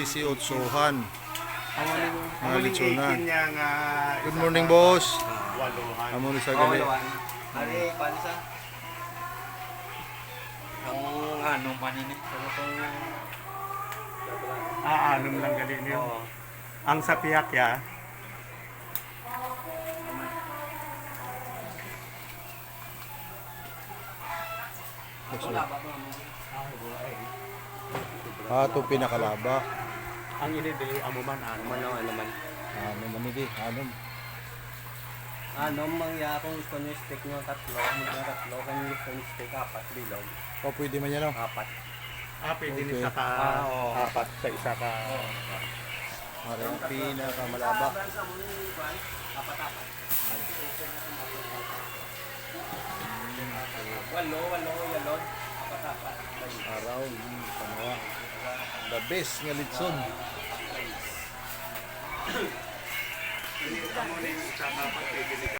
18han. Mga litsunan. niya nga Good morning, boss. waluhan. Amo ni sa gali. Ari, pansa. Ang ano panini? Anom lang gali niyo. Ang sa piyak ya. Ito pinakalaba. Ang inibili amuman ano. Naman. Ano manidi? Ano? Ano mangya kung gusto niyo steak nyo tatlo, kung gusto niyo steak apat bilog. O pwede man yan, no? Apat. Pwede ni Okay. sa ka oo. apat sa isa ka. Ang pinakamalaba. Apat. Walo, yalod. Apat. Araw, panawa. The best nga litson. Amo ni sa ka pagpili